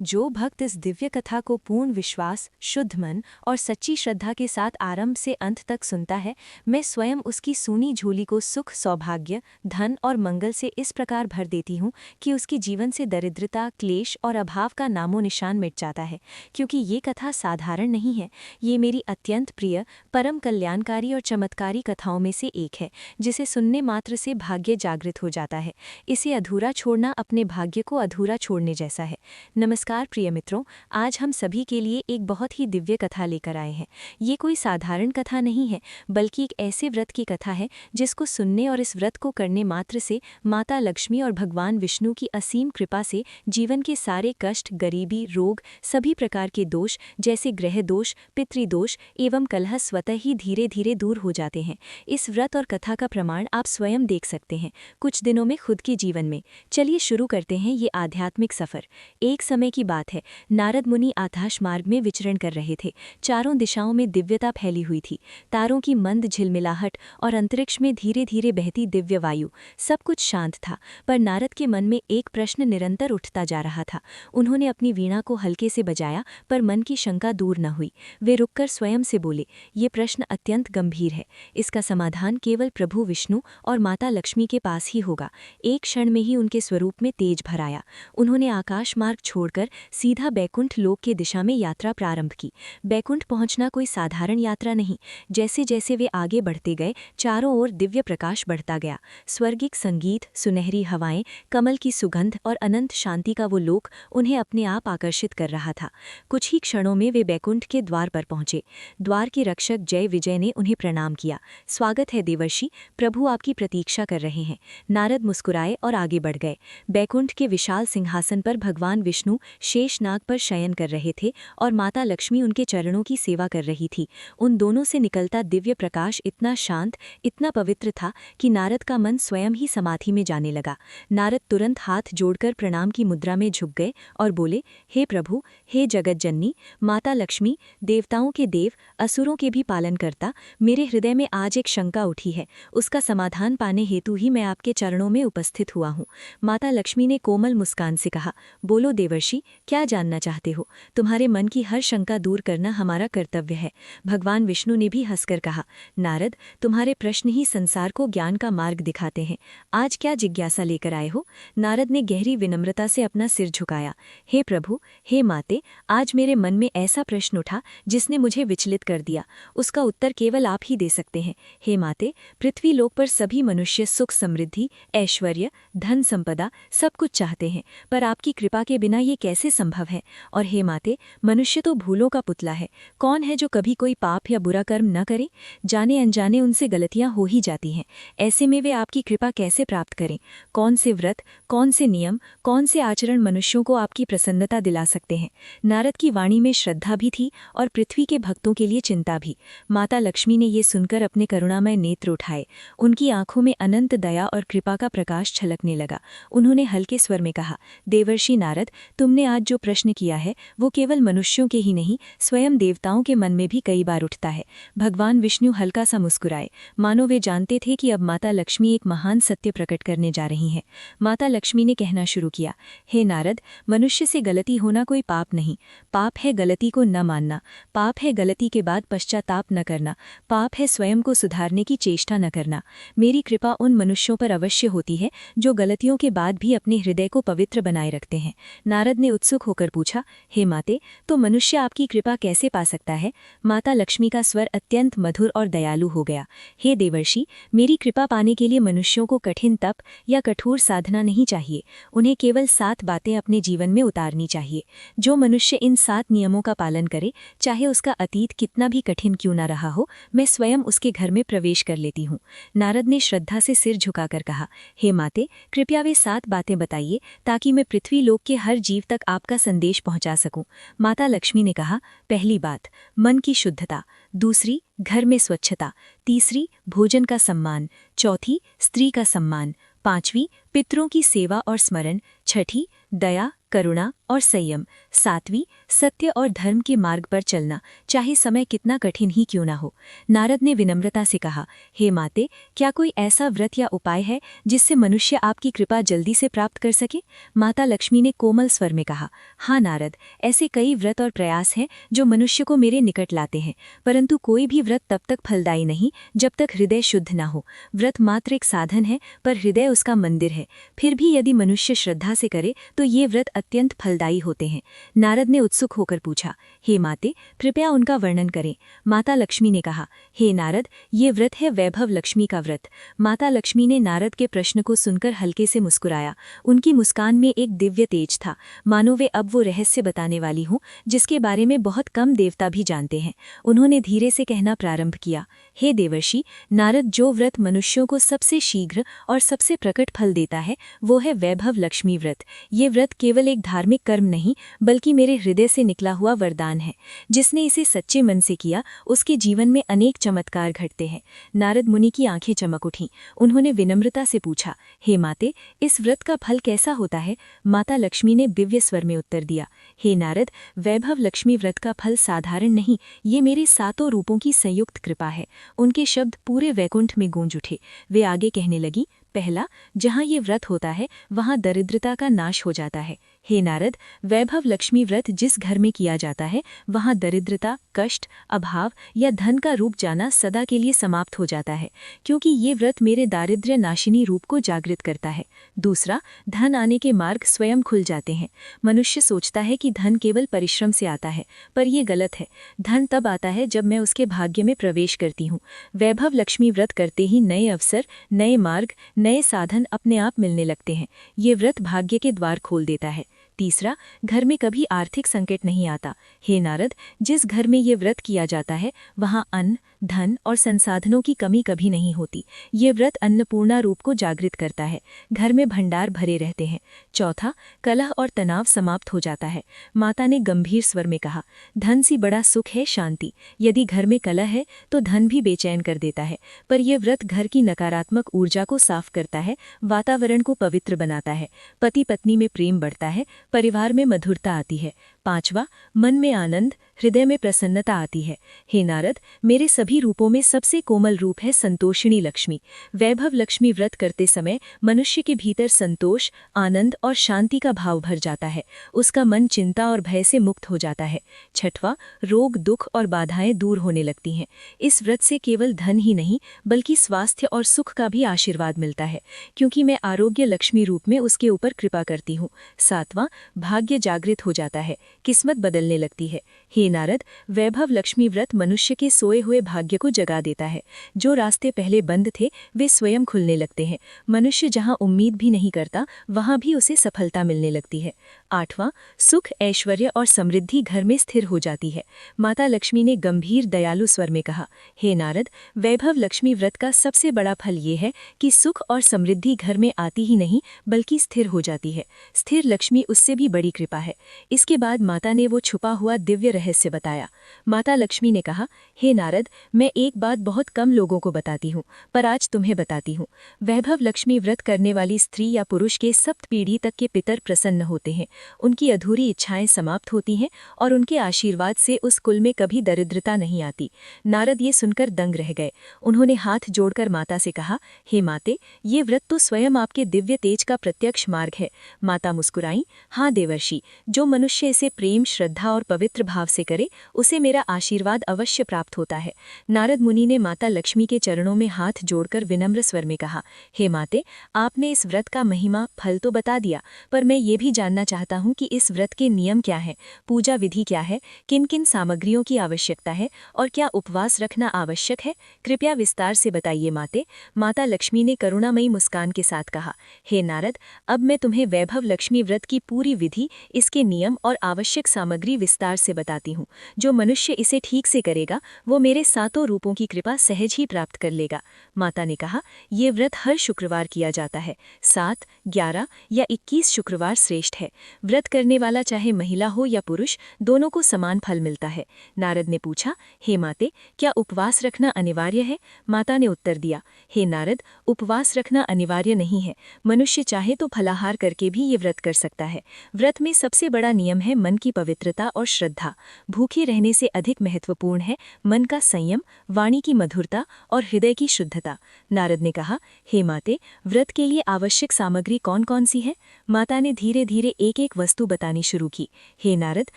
जो भक्त इस दिव्य कथा को पूर्ण विश्वास, शुद्ध मन और सच्ची श्रद्धा के साथ आरंभ से अंत तक सुनता है, मैं स्वयं उसकी सूनी झोली को सुख, सौभाग्य, धन और मंगल से इस प्रकार भर देती हूँ कि उसके जीवन से दरिद्रता, क्लेश और अभाव का नामो निशान मिट जाता है। क्योंकि ये कथा साधारण नहीं है, ये मेरी अत्यंत प्रिय, परम कल्याणकारी और चमत्कारी कथाओं में से एक है, जिसे सुनने मात्र से भाग्य जागृत हो जाता है। इसे अधूरा छोड़ना अपने भाग्य को अधूरा छोड़ने जैसा है। नमस्कार प्रिय मित्रों, आज हम सभी के लिए एक बहुत ही दिव्य कथा लेकर आए हैं। ये कोई साधारण कथा नहीं है, बल्कि एक ऐसे व्रत की कथा है जिसको सुनने और इस व्रत को करने मात्र से माता लक्ष्मी और भगवान विष्णु की असीम कृपा से जीवन के सारे कष्ट, गरीबी, रोग, सभी प्रकार के दोष जैसे ग्रह दोष, पितृदोष एवं कलह स्वतः ही धीरे धीरे दूर हो जाते हैं। इस व्रत और कथा का प्रमाण आप स्वयं देख सकते हैं कुछ दिनों में खुद के जीवन में। चलिए शुरू करते हैं ये आध्यात्मिक सफर। एक समय की बात है, नारद मुनि आकाश मार्ग में विचरण कर रहे थे। चारों दिशाओं में दिव्यता फैली हुई थी, तारों की मंद झिलमिलाहट और अंतरिक्ष में धीरे धीरे बहती दिव्य वायु, सब कुछ शांत था। पर नारद के मन में एक प्रश्न निरंतर उठता जा रहा था। उन्होंने अपनी वीणा को हल्के से बजाया, पर मन की शंका दूर न हुई। वे रुककर स्वयं से बोले, ये प्रश्न अत्यंत गंभीर है, इसका समाधान केवल प्रभु विष्णु और माता लक्ष्मी के पास ही होगा। एक क्षण में ही उनके स्वरूप में तेज भर आया। उन्होंने आकाश मार्ग छोड़कर सीधा बैकुंठ लोक की दिशा में यात्रा प्रारंभ की। बैकुंठ पहुंचना कोई साधारण यात्रा नहीं। जैसे जैसे वे आगे बढ़ते गए, चारों ओर दिव्य प्रकाश बढ़ता गया। स्वर्गिक संगीत, सुनहरी हवाएं, कमल की सुगंध और अनंत शांति का वो लोक उन्हें अपने आप आकर्षित कर रहा था। कुछ ही क्षणों में वे बैकुंठ के द्वार पर पहुंचे। द्वार के रक्षक जय विजय ने उन्हें प्रणाम किया। स्वागत है देवर्षि, प्रभु आपकी प्रतीक्षा कर रहे हैं। नारद मुस्कुराए और आगे बढ़ गए। बैकुंठ के विशाल सिंहासन पर भगवान विष्णु शेषनाग पर शयन कर रहे थे और माता लक्ष्मी उनके चरणों की सेवा कर रही थी। उन दोनों से निकलता दिव्य प्रकाश इतना शांत, इतना पवित्र था कि नारद का मन स्वयं ही समाधि में जाने लगा। नारद तुरंत हाथ जोड़कर प्रणाम की मुद्रा में झुक गए और बोले, हे प्रभु, हे जगत जननी, माता लक्ष्मी, देवताओं के देव, असुरों के भी पालनकर्ता, मेरे हृदय में आज एक शंका उठी है। उसका समाधान पाने हेतु ही मैं आपके चरणों में उपस्थित हुआ हूँ। माता लक्ष्मी ने कोमल मुस्कान से कहा, बोलो देवर्षि, क्या जानना चाहते हो? तुम्हारे मन की हर शंका दूर करना हमारा कर्तव्य है। भगवान विष्णु ने भी हंसकर कहा, नारद, तुम्हारे प्रश्न ही संसार को ज्ञान का मार्ग दिखाते हैं। आज क्या जिज्ञासा लेकर आए हो? नारद ने गहरी विनम्रता से अपना सिर झुकाया। हे प्रभु, हे माते, आज मेरे मन में ऐसा प्रश्न उठा जिसने मुझे विचलित कर दिया। उसका उत्तर केवल आप ही दे सकते हैं। हे माते, पृथ्वी लोक पर सभी मनुष्य सुख, समृद्धि, ऐश्वर्य, धन संपदा सब कुछ चाहते हैं, पर आपकी कृपा के बिना ये कैसे संभव है? और हे माते, मनुष्य तो भूलों का पुतला है। कौन है जो कभी कोई पाप या बुरा कर्म न करे? जाने अनजाने उनसे गलतियां हो ही जाती हैं। ऐसे में वे आपकी कृपा कैसे प्राप्त करें? कौन से व्रत, कौन से नियम, कौन से आचरण मनुष्यों को आपकी प्रसन्नता दिला सकते हैं? नारद की वाणी में श्रद्धा भी थी और पृथ्वी के भक्तों के लिए चिंता भी। माता लक्ष्मी ने ये सुनकर अपने करुणामय नेत्र उठाए। उनकी आंखों में अनंत दया और कृपा का प्रकाश छलकने लगा। उन्होंने हल्के स्वर में कहा, देवर्षि नारद, तुमने आज जो प्रश्न किया है वो केवल मनुष्यों के ही नहीं, स्वयं देवताओं के मन में भी कई बार उठता है। भगवान विष्णु हल्का सा मुस्कुराए, मानो वे जानते थे कि अब माता लक्ष्मी एक महान सत्य प्रकट करने जा रही हैं। माता लक्ष्मी ने कहना शुरू किया, हे नारद, मनुष्य से गलती होना कोई पाप नहीं। पाप है गलती को न मानना, पाप है गलती के बाद पश्चाताप न करना, पाप है स्वयं को सुधारने की चेष्टा न करना। मेरी कृपा उन मनुष्यों पर अवश्य होती है जो गलतियों के बाद भी अपने हृदय को पवित्र बनाए रखते हैं। नारद ने उत्सुक होकर पूछा, हे माते, तो मनुष्य आपकी कृपा कैसे पा सकता है? माता लक्ष्मी का स्वर अत्यंत मधुर और दयालु हो गया। हे देवर्षि, मेरी कृपा पाने के लिए मनुष्यों को कठिन तप या कठोर साधना नहीं चाहिए। उन्हें केवल 7 बातें अपने जीवन में उतारनी चाहिए। जो मनुष्य इन 7 नियमों का पालन करे, चाहे उसका अतीत कितना भी कठिन क्यों न रहा हो, मैं स्वयं उसके घर में प्रवेश कर लेती हूँ। नारद ने श्रद्धा से सिर झुकाकर कहा, हे माते, कृपया वे 7 बातें बताइए ताकि मैं पृथ्वी लोक के हर जीव तक आपका संदेश पहुंचा सकूं। माता लक्ष्मी ने कहा, पहली बात, मन की शुद्धता। दूसरी, घर में स्वच्छता। तीसरी, भोजन का सम्मान। चौथी, स्त्री का सम्मान। पांचवी, पितरों की सेवा और स्मरण। छठी, दया, करुणा और संयम। 7वीं, सत्य और धर्म के मार्ग पर चलना, चाहे समय कितना कठिन ही क्यों ना हो। नारद ने विनम्रता से कहा, हे माते, क्या कोई ऐसा व्रत या उपाय है जिससे मनुष्य आपकी कृपा जल्दी से प्राप्त कर सके? माता लक्ष्मी ने कोमल स्वर में कहा, हाँ नारद, ऐसे कई व्रत और प्रयास हैं जो मनुष्य को मेरे निकट लाते हैं, परंतु कोई भी व्रत तब तक फलदायी नहीं जब तक हृदय शुद्ध न हो। व्रत मात्र एक साधन है, पर हृदय उसका मंदिर है। फिर भी यदि मनुष्य श्रद्धा से करे तो ये व्रत अत्यंत फलदायी होते हैं। नारद ने उत्सुक होकर पूछा, हे माते, कृपया उनका वर्णन करें। माता लक्ष्मी ने कहा, हे नारद, ये व्रत है वैभव लक्ष्मी का व्रत। माता लक्ष्मी ने नारद के प्रश्न को सुनकर हल्के से मुस्कुराया। उनकी मुस्कान में एक दिव्य तेज था, मानो वे अब वो रहस्य बताने वाली हूँ जिसके बारे में बहुत कम देवता भी जानते हैं। उन्होंने धीरे से कहना प्रारंभ किया, हे देवर्षि नारद, जो व्रत मनुष्यों को सबसे शीघ्र और सबसे प्रकट फल देता है वो है वैभव लक्ष्मी व्रत। ये व्रत केवल एक धार्मिक कर्म नहीं बल्कि मेरे हृदय से निकला हुआ वरदान है। जिसने इसे सच्चे मन से किया उसके जीवन में अनेक चमत्कार घटते हैं। नारद मुनि की आंखें चमक उठीं। उन्होंने विनम्रता से पूछा, हे माते, इस व्रत का फल कैसा होता है? माता लक्ष्मी ने दिव्य स्वर में उत्तर दिया, हे नारद, वैभव लक्ष्मी व्रत का फल साधारण नहीं, ये मेरे 7 रूपों की संयुक्त कृपा है। उनके शब्द पूरे वैकुंठ में गूंज उठे। वे आगे कहने लगी, पहला, जहाँ ये व्रत होता है वहाँ दरिद्रता का नाश हो जाता है। हे नारद, वैभव लक्ष्मी व्रत जिस घर में किया जाता है वहाँ दरिद्रता, कष्ट, अभाव या धन का रूप जाना सदा के लिए समाप्त हो जाता है, क्योंकि ये व्रत मेरे दारिद्र्य नाशिनी रूप को जागृत करता है। दूसरा, धन आने के मार्ग स्वयं खुल जाते हैं। मनुष्य सोचता है कि धन केवल परिश्रम से आता है, पर यह गलत है। धन तब आता है जब मैं उसके भाग्य में प्रवेश करती हूँ। वैभव लक्ष्मी व्रत करते ही नए अवसर, नए मार्ग, नए साधन अपने आप मिलने लगते हैं। ये व्रत भाग्य के द्वार खोल देता है। तीसरा, घर में कभी आर्थिक संकट नहीं आता। हे नारद, जिस घर में ये व्रत किया जाता है वहाँ अन्न, धन और संसाधनों की कमी कभी नहीं होती। ये व्रत अन्नपूर्णा रूप को जागृत करता है। घर में भंडार भरे रहते हैं। चौथा, कलह और तनाव समाप्त हो जाता है। माता ने गंभीर स्वर में कहा, धन से बड़ा सुख है शांति। यदि घर में कलह है तो धन भी बेचैन कर देता है, पर यह व्रत घर की नकारात्मक ऊर्जा को साफ करता है, वातावरण को पवित्र बनाता है। पति पत्नी में प्रेम बढ़ता है, परिवार में मधुरता आती है। पांचवा, मन में आनंद, हृदय में प्रसन्नता आती है। हे नारद, मेरे सभी रूपों में सबसे कोमल रूप है संतोषिणी लक्ष्मी। वैभव लक्ष्मी व्रत करते समय मनुष्य के भीतर संतोष, आनंद और शांति का भाव भर जाता है। उसका मन चिंता और भय से मुक्त हो जाता है। छठवां, रोग, दुख और बाधाएं दूर होने लगती हैं। इस व्रत से केवल धन ही नहीं बल्कि स्वास्थ्य और सुख का भी आशीर्वाद मिलता है, क्योंकि मैं आरोग्य लक्ष्मी रूप में उसके ऊपर कृपा करती हूँ। सातवां, भाग्य जागृत हो जाता है, किस्मत बदलने लगती है। हे नारद, वैभव लक्ष्मी व्रत मनुष्य के सोए हुए भाग्य को जगा देता है। जो रास्ते पहले बंद थे वे स्वयं खुलने लगते हैं। मनुष्य जहाँ उम्मीद भी नहीं करता वहाँ भी उसे सफलता मिलने लगती है। आठवां, सुख, ऐश्वर्य और समृद्धि घर में स्थिर हो जाती है। माता लक्ष्मी ने गंभीर दयालु स्वर में कहा, हे नारद, वैभव लक्ष्मी व्रत का सबसे बड़ा फल ये है कि सुख और समृद्धि घर में आती ही नहीं बल्कि स्थिर हो जाती है। स्थिर लक्ष्मी उससे भी बड़ी कृपा है। इसके बाद माता ने वो छुपा हुआ दिव्य रहस्य बताया। माता लक्ष्मी ने कहा, हे नारद, मैं एक बात बहुत कम लोगों को बताती हूँ, पर आज तुम्हें बताती हूँ। वैभव लक्ष्मी व्रत करने वाली स्त्री या पुरुष के सप्त पीढ़ी तक के पितर प्रसन्न होते हैं। उनकी अधूरी इच्छाएं समाप्त होती हैं और उनके आशीर्वाद से उस कुल में कभी दरिद्रता नहीं आती। नारद ये सुनकर दंग रह गए। उन्होंने हाथ जोड़कर माता से कहा, हे माते, ये व्रत तो स्वयं आपके दिव्य तेज का प्रत्यक्ष मार्ग है। माता मुस्कुराई, हाँ देवर्षि, जो मनुष्य इसे प्रेम, श्रद्धा और पवित्र भाव से करे उसे मेरा आशीर्वाद अवश्य प्राप्त होता है। नारद मुनि ने माता लक्ष्मी के चरणों में हाथ जोड़कर विनम्र स्वर में कहा, हे माते, आपने इस व्रत का महिमा, फल तो बता दिया, पर मैं ये भी जानना चाहता हूँ कि इस व्रत के नियम क्या हैं, पूजा विधि क्या है, किन किन सामग्रियों की आवश्यकता है और क्या उपवास रखना आवश्यक है? कृपया विस्तार से बताइए माते। माता लक्ष्मी ने करुणामयी मुस्कान के साथ कहा, हे नारद, अब मैं तुम्हें वैभव लक्ष्मी व्रत की पूरी विधि, इसके नियम और आवश्यक आवश्यक सामग्री विस्तार से बताती हूँ। जो मनुष्य इसे ठीक से करेगा वो मेरे सातों रूपों की कृपा सहज ही प्राप्त कर लेगा। माता ने कहा, ये व्रत हर शुक्रवार किया जाता है। 7, 11 या 21 शुक्रवार श्रेष्ठ है। व्रत करने वाला चाहे महिला हो या पुरुष, दोनों को समान फल मिलता है। नारद ने पूछा, हे माते, क्या उपवास रखना अनिवार्य है? माता ने उत्तर दिया, हे नारद, उपवास रखना अनिवार्य नहीं है। मनुष्य चाहे तो फलाहार करके भी ये व्रत कर सकता है। व्रत में सबसे बड़ा नियम है मन की पवित्रता और श्रद्धा। भूखे रहने से अधिक महत्वपूर्ण है मन का संयम, वाणी की मधुरता और हृदय की शुद्धता। नारद ने कहा, हे माते, व्रत के लिए आवश्यक सामग्री कौन कौन सी है? माता ने धीरे धीरे एक एक वस्तु बतानी शुरू की। हे नारद,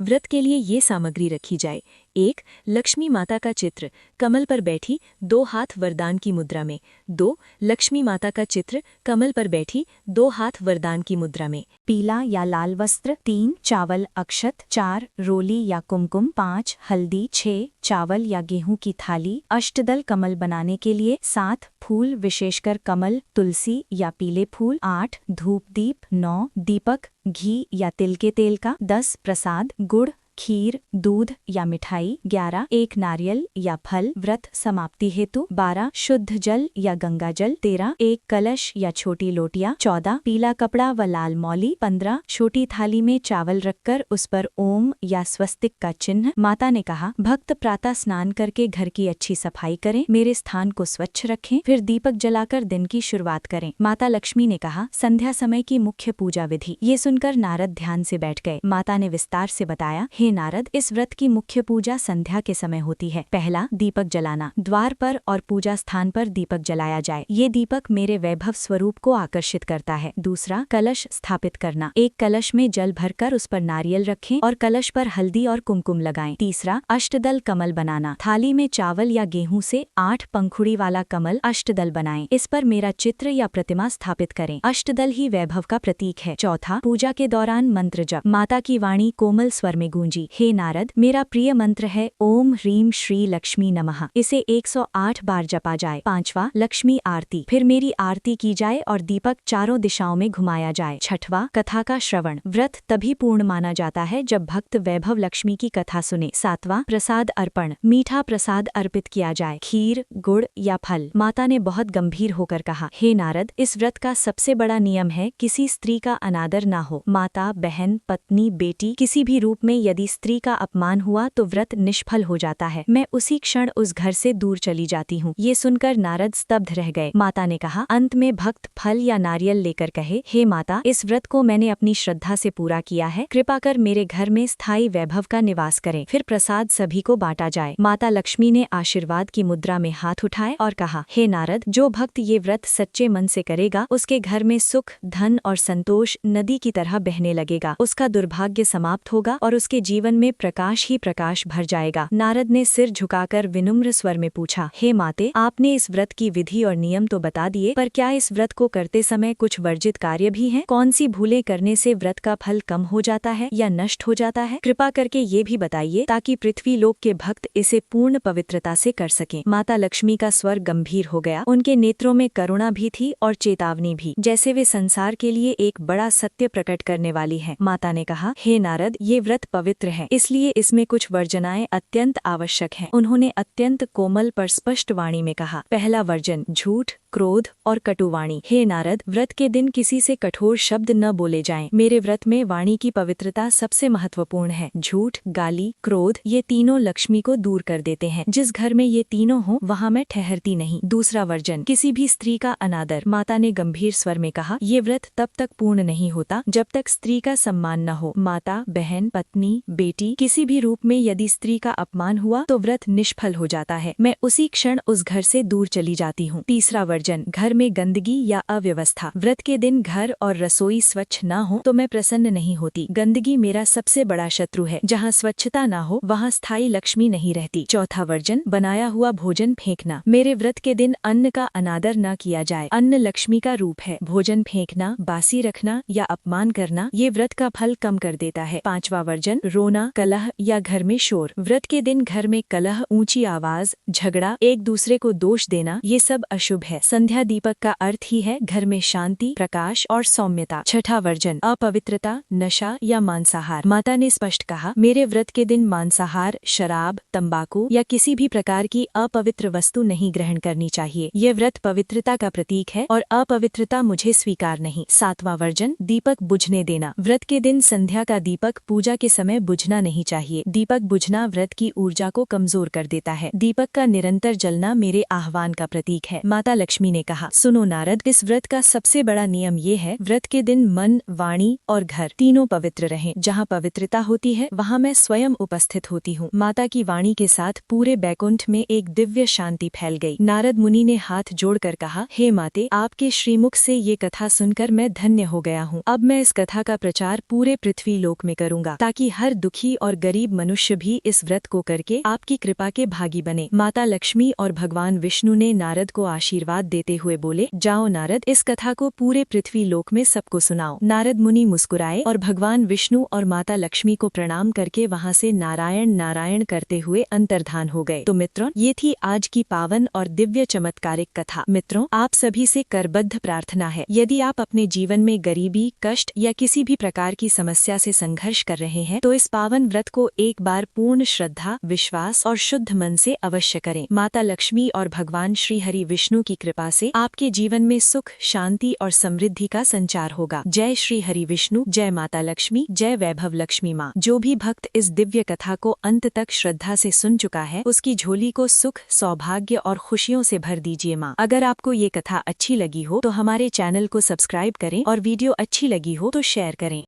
व्रत के लिए ये सामग्री रखी जाए। 1, लक्ष्मी माता का चित्र, कमल पर बैठी, 2 हाथ वरदान की मुद्रा में। 2, लक्ष्मी माता का चित्र, कमल पर बैठी, 2 हाथ वरदान की मुद्रा में। पीला या लाल वस्त्र। 3, चावल अक्षत। 4, रोली या कुमकुम। 5, हल्दी। 6, चावल या गेहूं की थाली। अष्टदल कमल बनाने के लिए। 7, फूल, विशेषकर कमल, तुलसी या पीले फूल। 8, धूप दीप। 9, दीपक, घी या तिल के तेल का। 10, प्रसाद, गुड़, खीर, दूध या मिठाई। 11, एक नारियल या फल व्रत समाप्ति हेतु। 12, शुद्ध जल या गंगा जल। 13, एक कलश या छोटी लोटिया। 14, पीला कपड़ा व लाल मौली। 15, छोटी थाली में चावल रखकर उस पर ओम या स्वस्तिक का चिन्ह। माता ने कहा, भक्त प्रातः स्नान करके घर की अच्छी सफाई करें, मेरे स्थान को स्वच्छ रखें, फिर दीपक जलाकर दिन की शुरुआत करें। माता लक्ष्मी ने कहा, संध्या समय की मुख्य पूजा विधि। ये सुनकर नारद ध्यान से बैठ गए। माता ने विस्तार से बताया, हे नारद, इस व्रत की मुख्य पूजा संध्या के समय होती है। पहला, दीपक जलाना। द्वार पर और पूजा स्थान पर दीपक जलाया जाए। ये दीपक मेरे वैभव स्वरूप को आकर्षित करता है। दूसरा, कलश स्थापित करना। एक कलश में जल भरकर उस पर नारियल रखें और कलश पर हल्दी और कुमकुम लगाएं। तीसरा, अष्टदल कमल बनाना। थाली में चावल या गेहूं से 8 पंखुड़ी वाला कमल अष्टदल बनाएं। इस पर मेरा चित्र या प्रतिमा स्थापित करें। अष्टदल ही वैभव का प्रतीक है। चौथा, पूजा के दौरान मंत्र जप। माता की वाणी कोमल स्वर में गूंजी, हे नारद, मेरा प्रिय मंत्र है ओम ह्रीम श्री लक्ष्मी नमः। इसे 108 बार जपा जाए। 5वां, लक्ष्मी आरती। फिर मेरी आरती की जाए और दीपक चारों दिशाओं में घुमाया जाए। 6वां, कथा का श्रवण। व्रत तभी पूर्ण माना जाता है जब भक्त वैभव लक्ष्मी की कथा सुने। 7वां, प्रसाद अर्पण। मीठा प्रसाद अर्पित किया जाए, खीर, गुड़ या फल। माता ने बहुत गंभीर होकर कहा, हे नारद, इस व्रत का सबसे बड़ा नियम है किसी स्त्री का अनादर ना हो। माता, बहन, पत्नी, बेटी, किसी भी रूप में यदि स्त्री का अपमान हुआ तो व्रत निष्फल हो जाता है। मैं उसी क्षण उस घर से दूर चली जाती हूँ। ये सुनकर नारद स्तब्ध रह गए। माता ने कहा, अंत में भक्त फल या नारियल लेकर कहे, हे माता, इस व्रत को मैंने अपनी श्रद्धा से पूरा किया है, कृपा कर मेरे घर में स्थायी वैभव का निवास करें। फिर प्रसाद सभी को बांटा जाए। माता लक्ष्मी ने आशीर्वाद की मुद्रा में हाथ उठाए और कहा, हे नारद, जो भक्त ये व्रत सच्चे मन से करेगा उसके घर में सुख, धन और संतोष नदी की तरह बहने लगेगा। उसका दुर्भाग्य समाप्त होगा और उसके जीवन में प्रकाश ही प्रकाश भर जाएगा। नारद ने सिर झुकाकर विनम्र स्वर में पूछा, हे माते, आपने इस व्रत की विधि और नियम तो बता दिए, पर क्या इस व्रत को करते समय कुछ वर्जित कार्य भी हैं? कौन सी भूलें करने से व्रत का फल कम हो जाता है या नष्ट हो जाता है? कृपा करके ये भी बताइए ताकि पृथ्वी लोक के भक्त इसे पूर्ण पवित्रता से कर सकें। माता लक्ष्मी का स्वर गंभीर हो गया। उनके नेत्रों में करुणा भी थी और चेतावनी भी, जैसे वे संसार के लिए एक बड़ा सत्य प्रकट करने वाली हैं। माता ने कहा, हे नारद, ये व्रत पवित्र है, इसलिए इसमें कुछ वर्जनाएं अत्यंत आवश्यक हैं। उन्होंने अत्यंत कोमल पर स्पष्ट वाणी में कहा, पहला वर्जन, झूठ, क्रोध और कटुवाणी। हे नारद, व्रत के दिन किसी से कठोर शब्द न बोले जाएं। मेरे व्रत में वाणी की पवित्रता सबसे महत्वपूर्ण है। झूठ, गाली, क्रोध, ये तीनों लक्ष्मी को दूर कर देते हैं। जिस घर में ये तीनों हो वहाँ मैं ठहरती नहीं। दूसरा वर्जन, किसी भी स्त्री का अनादर। माता ने गंभीर स्वर में कहा, ये व्रत तब तक पूर्ण नहीं होता जब तक स्त्री का सम्मान न हो। माता, बहन, पत्नी, बेटी, किसी भी रूप में यदि स्त्री का अपमान हुआ तो व्रत निष्फल हो जाता है। मैं उसी क्षण उस घर से दूर चली जाती हूँ। तीसरा वर्जन, घर में गंदगी या अव्यवस्था। व्रत के दिन घर और रसोई स्वच्छ न हो तो मैं प्रसन्न नहीं होती। गंदगी मेरा सबसे बड़ा शत्रु है। जहाँ स्वच्छता न हो वहाँ स्थायी लक्ष्मी नहीं रहती। चौथा वर्जन, बनाया हुआ भोजन फेंकना। मेरे व्रत के दिन अन्न का अनादर न किया जाए। अन्न लक्ष्मी का रूप है। भोजन फेंकना, बासी रखना या अपमान करना ये व्रत का फल कम कर देता है। पांचवा वर्जन, रोना, कलह या घर में शोर। व्रत के दिन घर में कलह, ऊंची आवाज, झगड़ा, एक दूसरे को दोष देना ये सब अशुभ है। संध्या दीपक का अर्थ ही है घर में शांति, प्रकाश और सौम्यता। छठा वर्जन, अपवित्रता, नशा या मांसाहार। माता ने स्पष्ट कहा, मेरे व्रत के दिन मांसाहार, शराब, तंबाकू या किसी भी प्रकार की अपवित्र वस्तु नहीं ग्रहण करनी चाहिए। ये व्रत पवित्रता का प्रतीक है और अपवित्रता मुझे स्वीकार नहीं। सातवां वर्जन, दीपक बुझने देना। व्रत के दिन संध्या का दीपक पूजा के समय बुझना नहीं चाहिए। दीपक बुझना व्रत की ऊर्जा को कमजोर कर देता है। दीपक का निरंतर जलना मेरे आह्वान का प्रतीक है। माता लक्ष्मी ने कहा, सुनो नारद, इस व्रत का सबसे बड़ा नियम ये है, व्रत के दिन मन, वाणी और घर तीनों पवित्र रहें। जहाँ पवित्रता होती है वहाँ मैं स्वयं उपस्थित होती हूँ। माता की वाणी के साथ पूरे बैकुंठ में एक दिव्य शांति फैल गई। नारद मुनि ने हाथ जोड़कर कहा, हे माते, आपके श्रीमुख से ये कथा सुनकर मैं धन्य हो गया हूँ। अब मैं इस कथा का प्रचार पूरे पृथ्वी लोक में करूंगा, ताकि हर दुखी और गरीब मनुष्य भी इस व्रत को करके आपकी कृपा के भागी बने। माता लक्ष्मी और भगवान विष्णु ने नारद को आशीर्वाद देते हुए बोले, जाओ नारद, इस कथा को पूरे पृथ्वी लोक में सबको सुनाओ। नारद मुनि मुस्कुराए और भगवान विष्णु और माता लक्ष्मी को प्रणाम करके वहाँ से नारायण नारायण करते हुए अंतर्धान हो गए। तो मित्रों, ये थी आज की पावन और दिव्य चमत्कारिक कथा। मित्रों, आप सभी से करबद्ध प्रार्थना है, यदि आप अपने जीवन में गरीबी, कष्ट या किसी भी प्रकार की समस्या से संघर्ष कर रहे हैं तो इस पावन व्रत को एक बार पूर्ण श्रद्धा, विश्वास और शुद्ध मन से अवश्य करें। माता लक्ष्मी और भगवान श्री हरि विष्णु की कृपा से आपके जीवन में सुख, शांति और समृद्धि का संचार होगा। जय श्री हरि विष्णु, जय माता लक्ष्मी, जय वैभव लक्ष्मी माँ। जो भी भक्त इस दिव्य कथा को अंत तक श्रद्धा से सुन चुका है, उसकी झोली को सुख, सौभाग्य और खुशियों से भर दीजिए माँ। अगर आपको ये कथा अच्छी लगी हो तो हमारे चैनल को सब्सक्राइब करें और वीडियो अच्छी लगी हो तो शेयर करें।